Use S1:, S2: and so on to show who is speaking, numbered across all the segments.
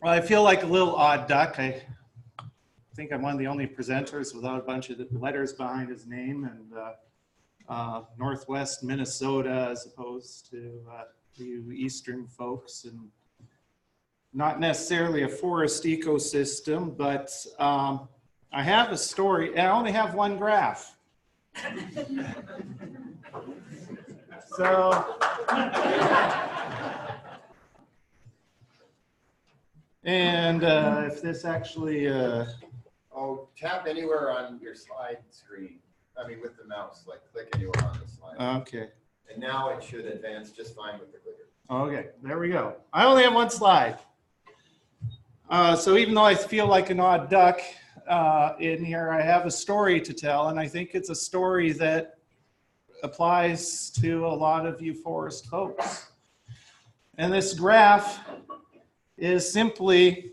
S1: Well, I feel like a little odd duck. I think I'm one of the only presenters without a bunch of letters behind his name, and Northwest Minnesota as opposed to you Eastern folks, and not necessarily a forest ecosystem, but I have a story, and I only have one graph. So, and if this actually...
S2: oh, tap anywhere on your slide screen. I mean, with the mouse, like click anywhere on the slide.
S1: Okay.
S2: And now it should advance just fine with the clicker.
S1: Okay, there we go. I only have one slide. So even though I feel like an odd duck in here, I have a story to tell, and I think it's a story that applies to a lot of you forest folks. And this graph is simply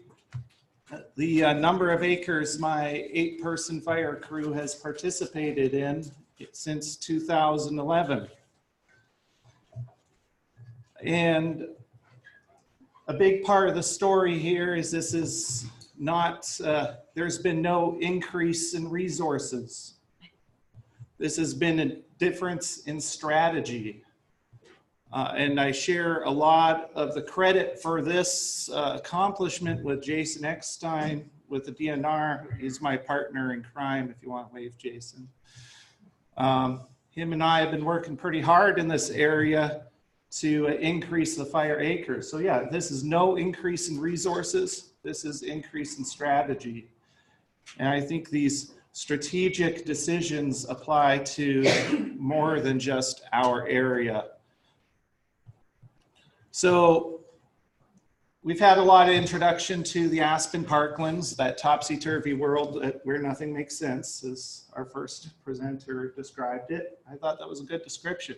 S1: the number of acres my 8-person fire crew has participated in since 2011. And a big part of the story here is this is not, there's been no increase in resources. This has been a difference in strategy. And I share a lot of the credit for this accomplishment with Jason Eckstein with the DNR. He's my partner in crime, if you want to wave Jason. Him and I have been working pretty hard in this area to increase the fire acres. So yeah, this is no increase in resources. This is increase in strategy. And I think these strategic decisions apply to more than just our area. So we've had a lot of introduction to the aspen parklands, that topsy-turvy world where nothing makes sense, as our first presenter described it. I thought that was a good description.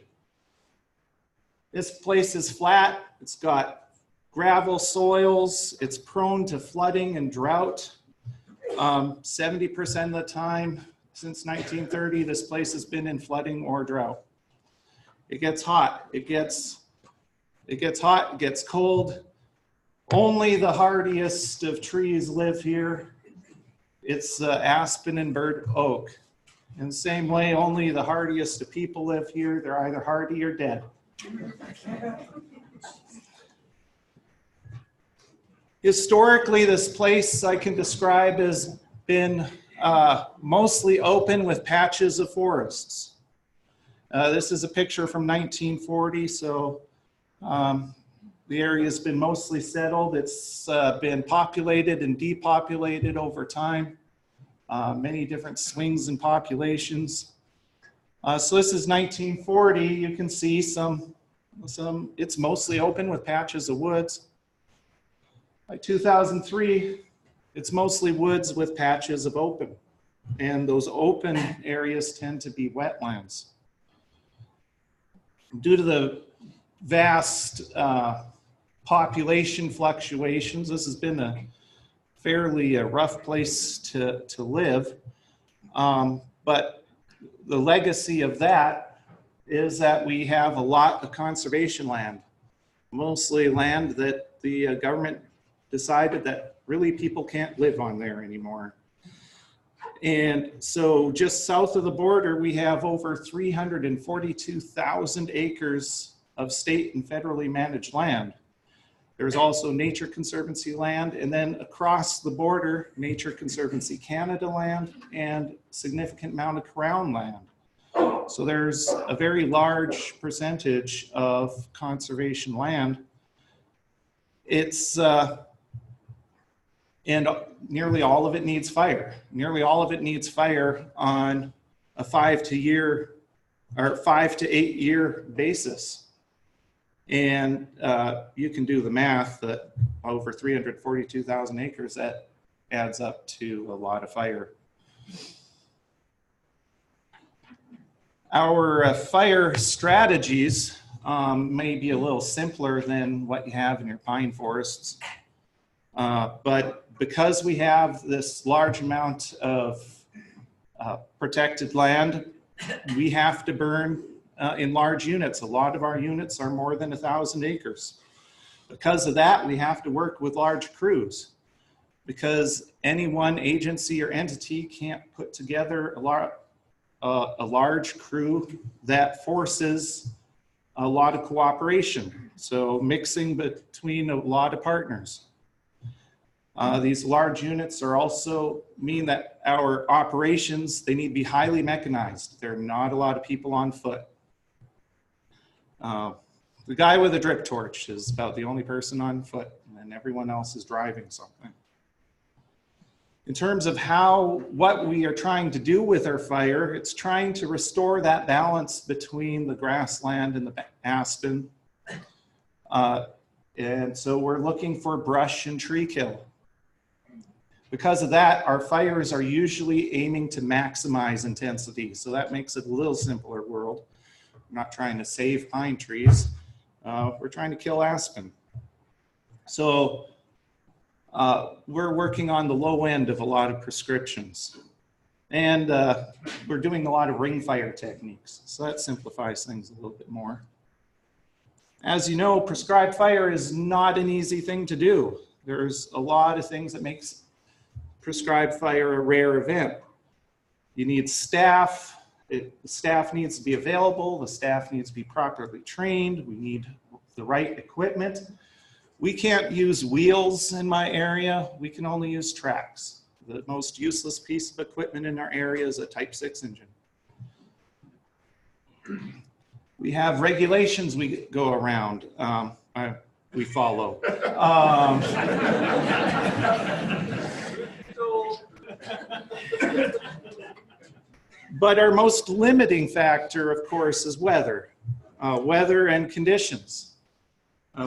S1: This place is flat, it's got gravel soils, it's prone to flooding and drought. 70% of the time since 1930, this place has been in flooding or drought. It gets hot, it gets hot, it gets cold. Only the hardiest of trees live here. It's aspen and bird oak. In the same way, only the hardiest of people live here. They're either hardy or dead. Historically, this place I can describe as been mostly open with patches of forests. This is a picture from 1940, so the area has been mostly settled. It's been populated and depopulated over time. Many different swings in populations. So this is 1940. You can see it's mostly open with patches of woods. By 2003, it's mostly woods with patches of open. And those open areas tend to be wetlands. Due to the vast population fluctuations, this has been a fairly rough place to live. But the legacy of that is that we have a lot of conservation land, mostly land that the government decided that really people can't live on there anymore. And so just south of the border, we have over 342,000 acres of state and federally managed land. There's also Nature Conservancy land, and then across the border, Nature Conservancy Canada land and significant amount of Crown land. So there's a very large percentage of conservation land. It's, and nearly all of it needs fire. Nearly all of it needs fire on a 5 to 8 year basis. And you can do the math that over 342,000 acres, that adds up to a lot of fire. Our fire strategies may be a little simpler than what you have in your pine forests. But because we have this large amount of protected land, we have to burn in large units. A lot of our units are more than 1,000 acres. Because of that, we have to work with large crews, because any one agency or entity can't put together a large crew that forces a lot of cooperation. So mixing between a lot of partners. These large units are also mean that our operations, they need to be highly mechanized. There are not a lot of people on foot. The guy with a drip torch is about the only person on foot, and everyone else is driving something. In terms of what we are trying to do with our fire, it's trying to restore that balance between the grassland and the aspen. And so we're looking for brush and tree kill. Because of that, our fires are usually aiming to maximize intensity. So that makes it a little simpler world. We're not trying to save pine trees. We're trying to kill aspen. So we're working on the low end of a lot of prescriptions. And we're doing a lot of ring fire techniques. So that simplifies things a little bit more. As you know, prescribed fire is not an easy thing to do. There's a lot of things that makes prescribed fire a rare event. You need staff. The staff needs to be available. The staff needs to be properly trained. We need the right equipment. We can't use wheels in my area. We can only use tracks. The most useless piece of equipment in our area is a Type 6 engine. We have regulations we go around, we follow. But our most limiting factor, of course, is weather. Weather and conditions.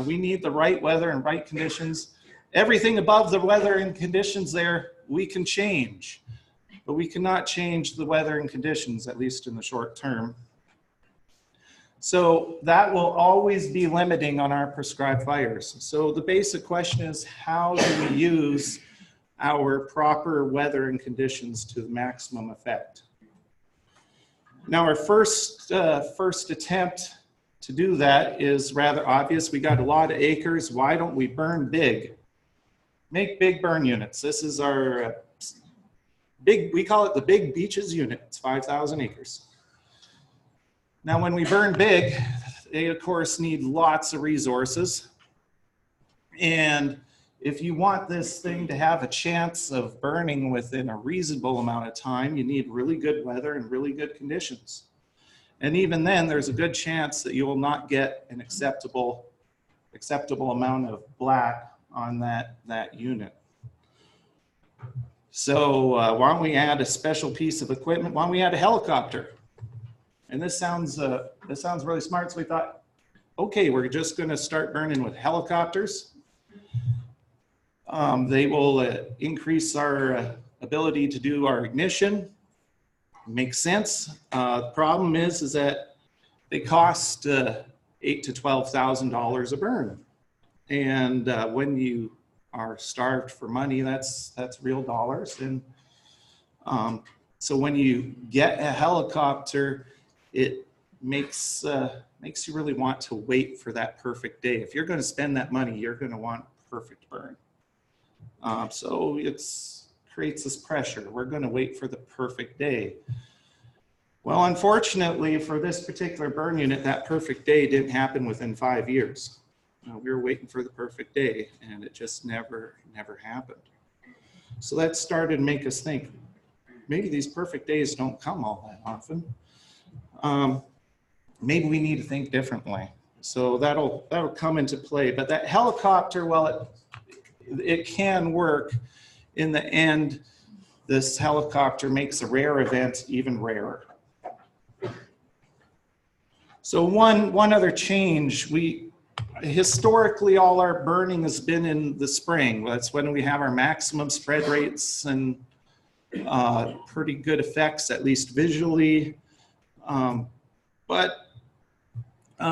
S1: We need the right weather and right conditions. Everything above the weather and conditions there, we can change. But we cannot change the weather and conditions, at least in the short term. So that will always be limiting on our prescribed fires. So the basic question is, how do we use our proper weather and conditions to the maximum effect? Now, our first attempt to do that is rather obvious. We got a lot of acres. Why don't we burn big? Make big burn units. This is our we call it the Big Beaches unit. It's 5,000 acres. Now, when we burn big, they of course need lots of resources. And if you want this thing to have a chance of burning within a reasonable amount of time, you need really good weather and really good conditions. And even then, there's a good chance that you will not get an acceptable amount of black on that unit. So why don't we add a special piece of equipment? Why don't we add a helicopter? And this sounds really smart. So we thought, okay, we're just going to start burning with helicopters. They will increase our ability to do our ignition. Makes sense. The problem is that they cost $8,000 to $12,000 a burn, and when you are starved for money, that's real dollars. And so when you get a helicopter, it makes you really want to wait for that perfect day. If you're going to spend that money, you're going to want a perfect burn. So it creates this pressure. We're going to wait for the perfect day. Well, unfortunately, for this particular burn unit, that perfect day didn't happen within 5 years. We were waiting for the perfect day, and it just never happened. So that started to make us think, maybe these perfect days don't come all that often. Maybe we need to think differently. So that'll come into play. But that helicopter, well, it can work. In the end, this helicopter makes a rare event even rarer. So one other change, historically all our burning has been in the spring. That's when we have our maximum spread rates and pretty good effects, at least visually. But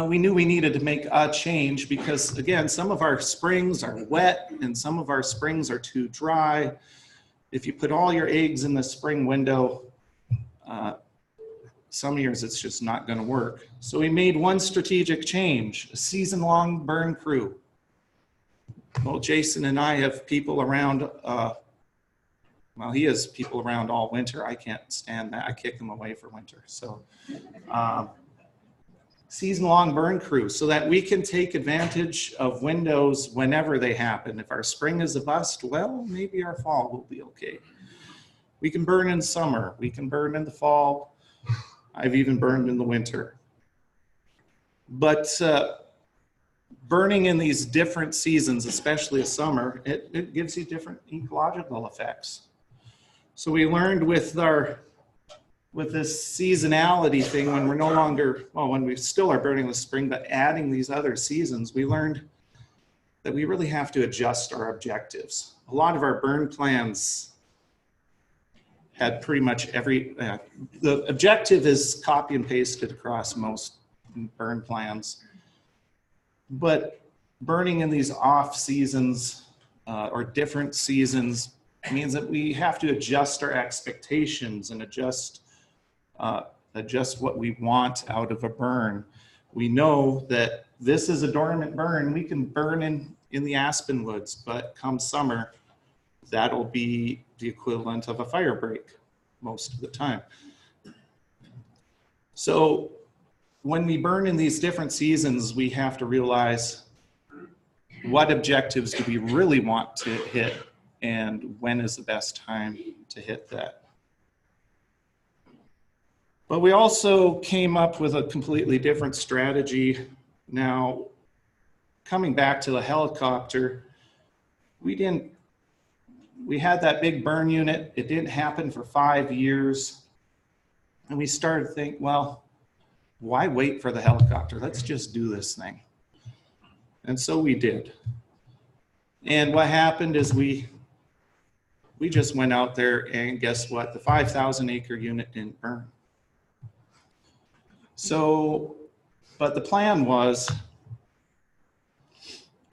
S1: we knew we needed to make a change because, again, some of our springs are wet and some of our springs are too dry. If you put all your eggs in the spring window, some years it's just not going to work. So we made one strategic change, a season-long burn crew. Well, Jason and I have people around, well, he has people around all winter. I can't stand that. I kick them away for winter. So season-long burn crew so that we can take advantage of windows whenever they happen. If our spring is a bust, well, maybe our fall will be okay. We can burn in summer. We can burn in the fall. I've even burned in the winter. But burning in these different seasons, especially the summer, it gives you different ecological effects. So we learned with this seasonality thing, when we're no longer, well, when we still are burning the spring, but adding these other seasons, we learned that we really have to adjust our objectives. A lot of our burn plans had pretty much the objective is copy and pasted across most burn plans. But burning in these off seasons or different seasons means that we have to adjust our expectations and adjust what we want out of a burn. We know that this is a dormant burn. We can burn in the aspen woods, but come summer, that'll be the equivalent of a fire break most of the time. So when we burn in these different seasons, we have to realize what objectives do we really want to hit and when is the best time to hit that. But we also came up with a completely different strategy. Now, coming back to the helicopter, we had that big burn unit. It didn't happen for 5 years. And we started to think, well, why wait for the helicopter? Let's just do this thing. And so we did. And what happened is we just went out there, and guess what? The 5,000 acre unit didn't burn. So, but the plan was,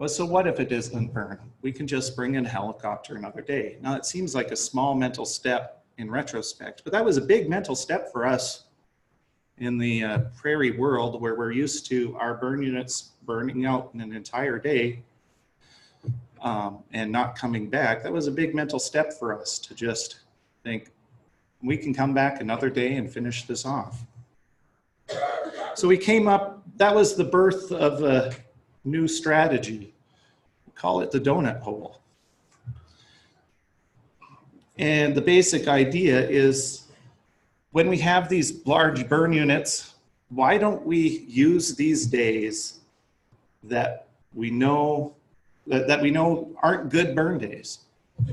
S1: so what if it doesn't burn? We can just bring in a helicopter another day. Now it seems like a small mental step in retrospect, but that was a big mental step for us in the prairie world, where we're used to our burn units burning out in an entire day and not coming back. That was a big mental step for us to just think, we can come back another day and finish this off. So we came up, that was the birth of a new strategy. We call it the donut hole. And the basic idea is, when we have these large burn units, why don't we use these days that we know aren't good burn days?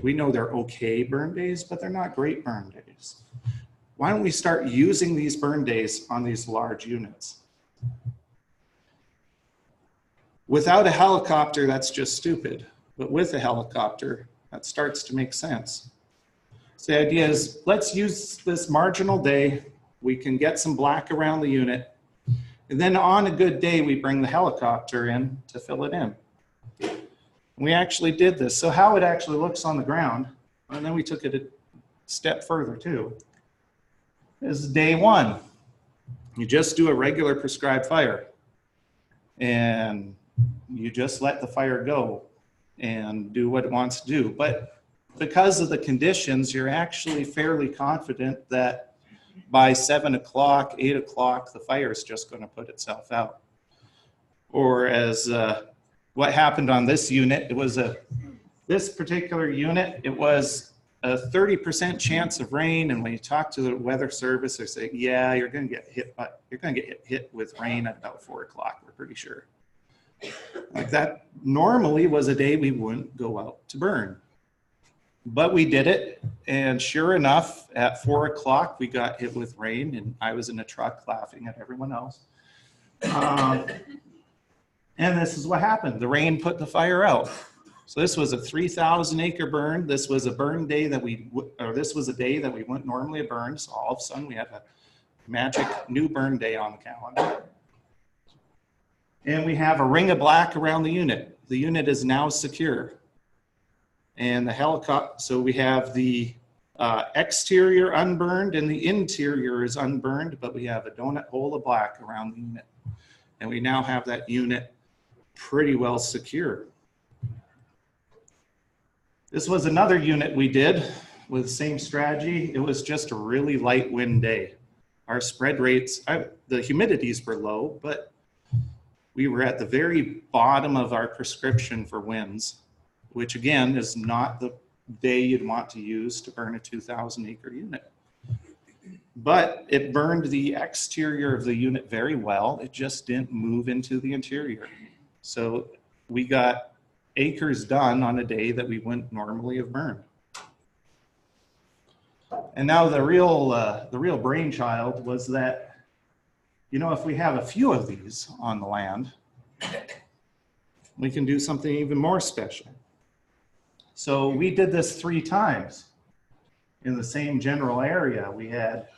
S1: We know they're okay burn days, but they're not great burn days. Why don't we start using these burn days on these large units? Without a helicopter, that's just stupid. But with a helicopter, that starts to make sense. So the idea is, let's use this marginal day. We can get some black around the unit. And then on a good day, we bring the helicopter in to fill it in. We actually did this. So how it actually looks on the ground, and then we took it a step further too, is day one. You just do a regular prescribed fire. And you just let the fire go and do what it wants to do. But because of the conditions, you're actually fairly confident that by 7 o'clock, 8 o'clock, the fire is just going to put itself out. Or as what happened on this unit, it was this particular unit, it was a 30% chance of rain. And when you talk to the weather service, they say, yeah, you're going to get hit, but you're going to get hit with rain at about 4 o'clock. We're pretty sure. Like that normally was a day we wouldn't go out to burn. But we did it, and sure enough, at 4 o'clock, we got hit with rain, and I was in a truck laughing at everyone else. And this is what happened. The rain put the fire out. So this was a 3,000 acre burn. This was a burn day this was a day that we wouldn't normally burn. So all of a sudden, we had a magic new burn day on the calendar. And we have a ring of black around the unit. The unit is now secure. And the helicopter, so we have the exterior unburned and the interior is unburned, but we have a donut hole of black around the unit. And we now have that unit pretty well secure. This was another unit we did with the same strategy. It was just a really light wind day. Our spread rates, the humidities were low, but we were at the very bottom of our prescription for winds, which again is not the day you'd want to use to burn a 2,000 acre unit. But it burned the exterior of the unit very well. It just didn't move into the interior. So we got acres done on a day that we wouldn't normally have burned. And now the real brainchild was that, you know, if we have a few of these on the land, we can do something even more special. So we did this 3 times in the same general area. We had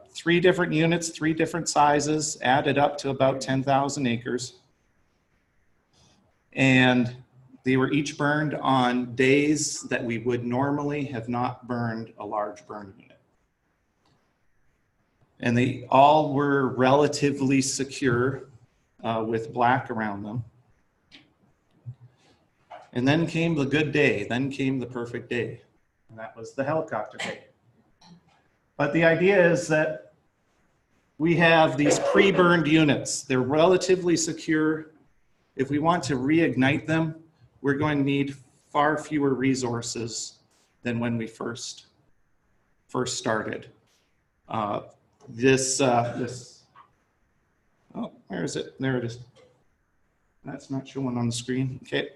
S1: 3 different units, 3 different sizes, added up to about 10,000 acres. And they were each burned on days that we would normally have not burned a large burn unit. And they all were relatively secure with black around them. And then came the good day, then came the perfect day. And that was the helicopter day. But the idea is that we have these pre-burned units. They're relatively secure. If we want to reignite them, we're going to need far fewer resources than when we first started. Oh, where is it? There it is. That's not showing on the screen. Okay.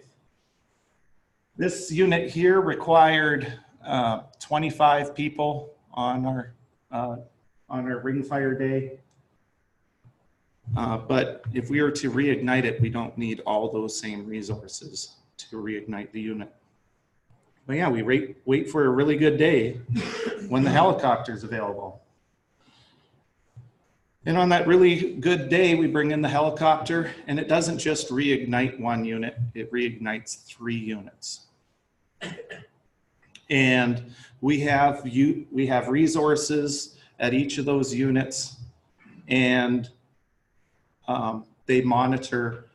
S1: This unit here required 25 people on our ring fire day. But if we were to reignite it, we don't need all those same resources to reignite the unit. But yeah, we wait for a really good day when the helicopter is available. And on that really good day, we bring in the helicopter, and it doesn't just reignite 1 unit, it reignites 3 units. And we have resources at each of those units, and they monitor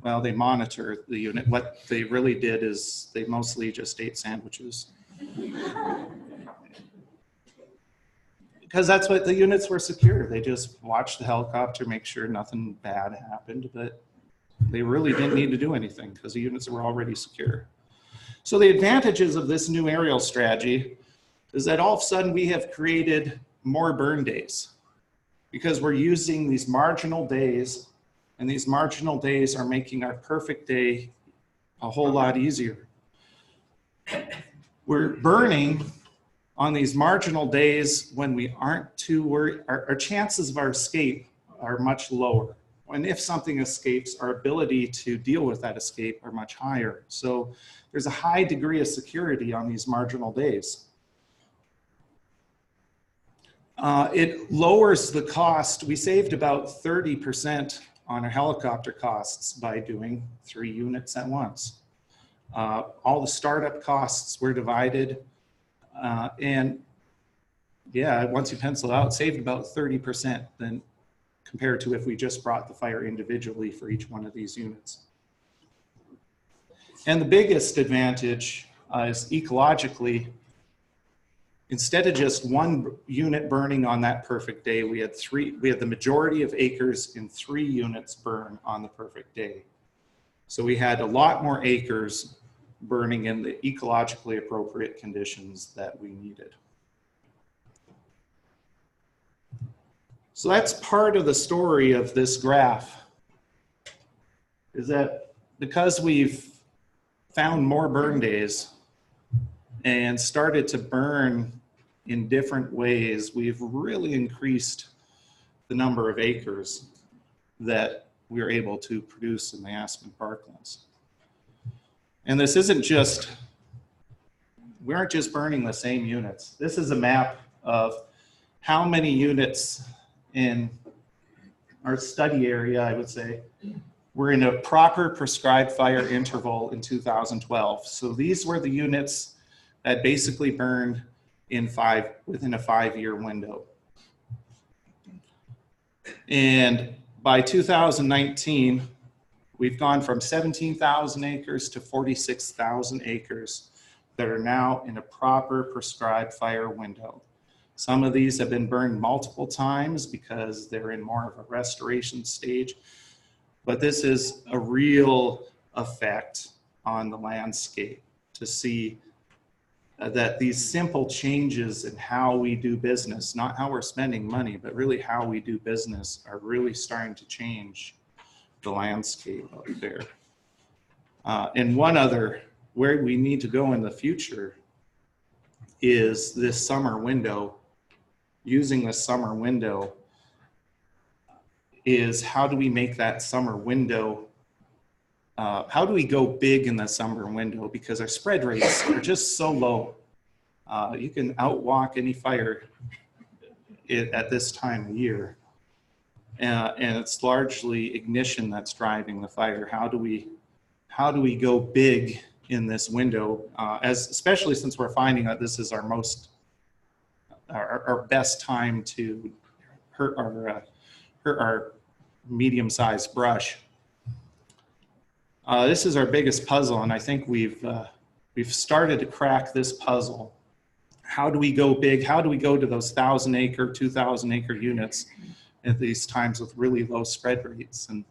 S1: the unit. What they really did is they mostly just ate sandwiches. Because that's what the units were secure. They just watched the helicopter, make sure nothing bad happened, but they really didn't need to do anything because the units were already secure. So the advantages of this new aerial strategy is that all of a sudden we have created more burn days because we're using these marginal days, and these marginal days are making our perfect day a whole lot easier. We're burning on these marginal days when we aren't too worried. Our chances of our escape are much lower. And if something escapes, our ability to deal with that escape are much higher. So there's a high degree of security on these marginal days. It lowers the cost. We saved about 30% on our helicopter costs by doing 3 units at once. All the startup costs were divided. And yeah, once you pencil it out, saved about 30% then compared to if we just brought the fire individually for each one of these units. And the biggest advantage is ecologically, instead of just 1 unit burning on that perfect day, we had the majority of acres in 3 units burn on the perfect day. So we had a lot more acres burning in the ecologically appropriate conditions that we needed. So that's part of the story of this graph, is that because we've found more burn days and started to burn in different ways, we've really increased the number of acres that we're able to produce in the aspen parklands. And this isn't just, we aren't just burning the same units. This is a map of how many units in our study area, I would say, were in a proper prescribed fire interval in 2012. So these were the units that basically burned within a 5-year window. And by 2019, We've gone from 17,000 acres to 46,000 acres that are now in a proper prescribed fire window. Some of these have been burned multiple times because they're in more of a restoration stage, but this is a real effect on the landscape to see that these simple changes in how we do business, not how we're spending money, but really how we do business, are really starting to change the landscape out there. And one other, where we need to go in the future is this summer window. Using the summer window is, how do we make that summer window, how do we go big in the summer window? Because our spread rates are just so low. You can outwalk any fire at this time of year. And it's largely ignition that's driving the fire. How do we go big in this window, especially since we're finding that this is our best time to hurt our medium-sized brush. This is our biggest puzzle, and I think we've started to crack this puzzle. How do we go big? How do we go to those 1,000-acre, 2,000-acre units at these times with really low spread rates? And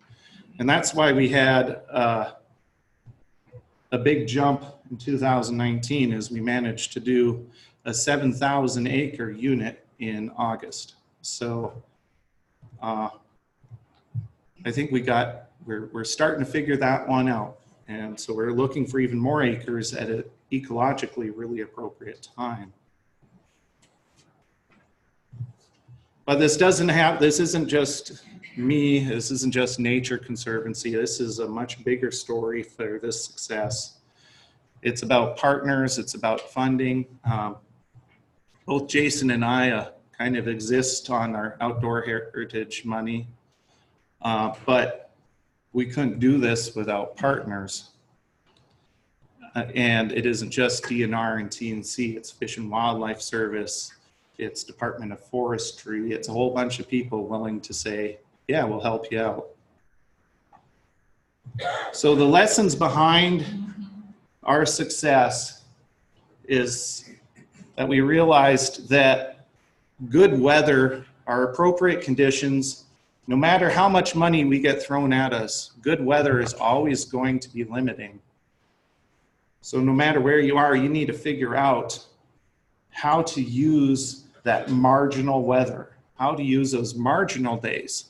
S1: that's why we had a big jump in 2019, as we managed to do a 7,000-acre unit in August. So I think we're starting to figure that one out. And so we're looking for even more acres at an ecologically really appropriate time. But this isn't just me, this isn't just Nature Conservancy, this is a much bigger story for this success. It's about partners, it's about funding. Both Jason and I kind of exist on our outdoor heritage money, but we couldn't do this without partners. And it isn't just DNR and TNC, it's Fish and Wildlife Service, it's Department of Forestry, it's a whole bunch of people willing to say, yeah, we'll help you out. So the lessons behind our success is that we realized that good weather, our appropriate conditions, no matter how much money we get thrown at us, good weather is always going to be limiting. So no matter where you are, you need to figure out how to use that marginal weather, how to use those marginal days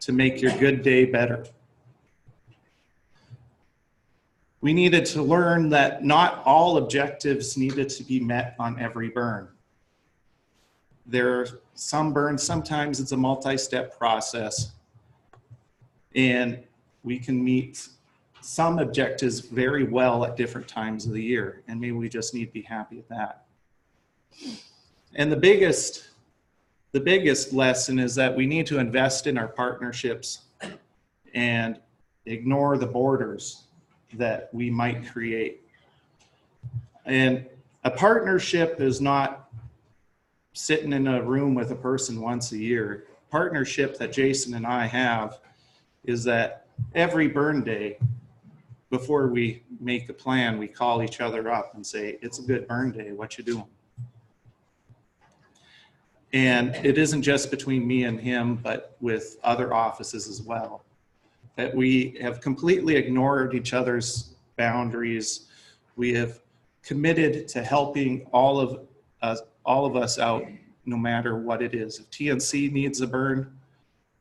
S1: to make your good day better. We needed to learn that not all objectives needed to be met on every burn. There are some burns, sometimes it's a multi-step process, and we can meet some objectives very well at different times of the year, and maybe we just need to be happy with that. And the biggest lesson is that we need to invest in our partnerships and ignore the borders that we might create. And a partnership is not sitting in a room with a person once a year. Partnership that Jason and I have is that every burn day, before we make a plan, we call each other up and say, it's a good burn day, what you doing? And it isn't just between me and him, but with other offices as well. That we have completely ignored each other's boundaries. We have committed to helping all of us out, no matter what it is. If TNC needs a burn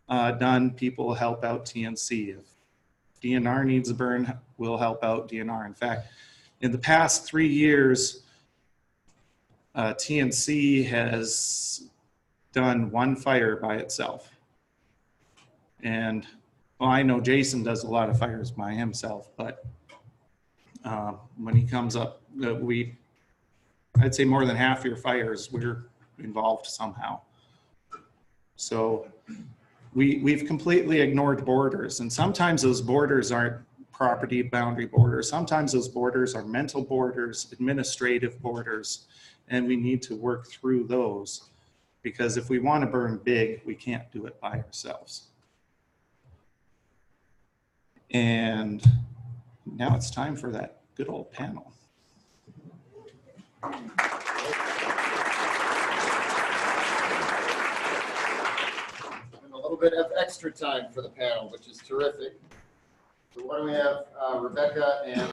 S1: done, people will help out TNC. If DNR needs a burn, we'll help out DNR. In fact, in the past 3 years, TNC has done one fire by itself. And well, I know Jason does a lot of fires by himself, but when he comes up, I'd say more than half your fires, we're involved somehow. So we've completely ignored borders, and sometimes those borders aren't property boundary borders. Sometimes those borders are mental borders, administrative borders, and we need to work through those, because if we want to burn big, we can't do it by ourselves. And now it's time for that good old panel.
S2: And a little bit of extra time for the panel, which is terrific. So why don't we have Rebecca and